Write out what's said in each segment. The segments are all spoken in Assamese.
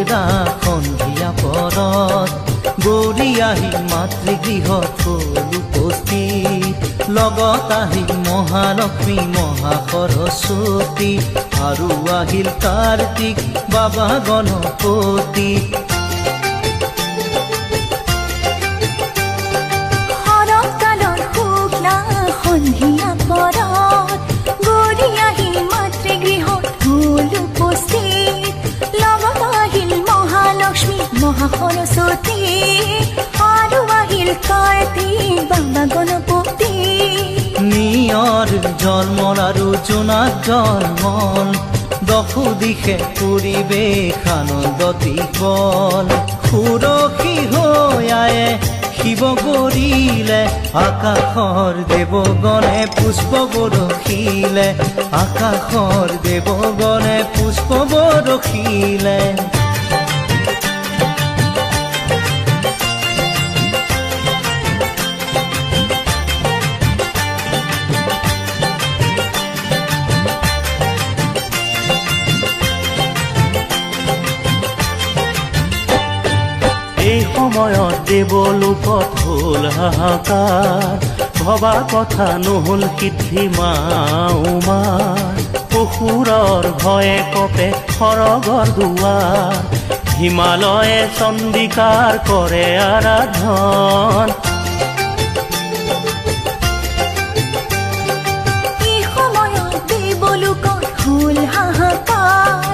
সন্ধিয়া পৰত গৌৰী আহিল মাতৃগৃহত হ'ল উপস্থিত লগত আহিল মহালক্ষ্মী মহা সৰস্বতী আৰু আহিল কাৰ্তিক বাবা গণপতি সন্ধিয়া পৰত গৌৰী আহিল মাতৃগৃহত হ'ল উপস্থিত লগত আহিল মহালক্ষ্মী মহা সৰস্বতী আৰু আহিল কাৰ্তিক বাবা গণপতি নিয়ৰ জন্মৰ আৰু জোনাক জন্মল দশো দিশে পৰিৱেশ আনন্দতি গল সুৰসী হৈ আয়ে শিৱ কৰিলে আকাশৰ দেৱগণে পুষ্প বৰষিলে আকাশৰ দেৱগণে পুষ্প বৰষিলে এই সময়ত দেৱলোকত হ'ল হাহাকাৰ ভবা কথা নহ'ল সিদ্ধি মা উমাৰ অসুৰৰ ভয়ে কপে সৰগৰ দুৱাৰ হিমালয়ে চণ্ডিকাৰ কৰে আৰাধন এই সময়ত দেৱলোকত হ'ল হাহাকাৰ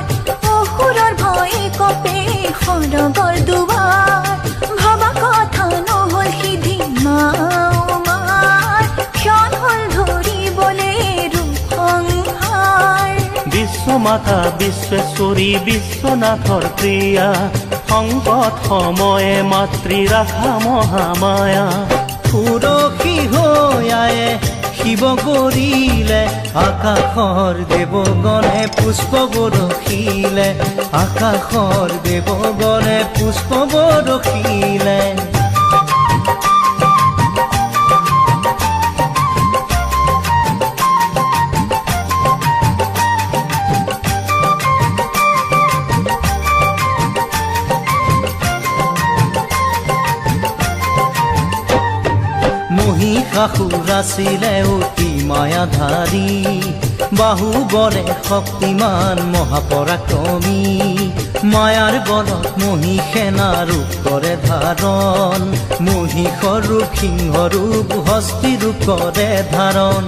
অসুৰৰ ভয়ে কপে সৰগৰ দুৱাৰ ভবা কথা নহ'ল সিদ্ধি মা উমাৰ ক্ষণ হ'ল ধৰিবলে ৰূপ সংহাৰ বিশ্বমাতা বিশ্বেশ্বৰী বিশ্বনাথৰ প্ৰিয়া সংকট সময়ে মাতৃ ৰাখা মহামায়া সুৰসী হৈ আয়ে শিৱ কৰিলে আকাশৰ দেৱগণে পুষ্প বৰষিলে আকাশৰ দেৱগণে পুষ্প বৰষিলে মহিষাসুৰ আছিলে অতি মায়াধাৰী বাহুবলে শক্তিমান মহাপৰাক্ৰমী মায়াৰ বলত মহিষে ৰূপ কৰে ধাৰণ মহিষৰ ৰূপ সিংহ ৰূপ হস্তি ৰূপ কৰে ধাৰণ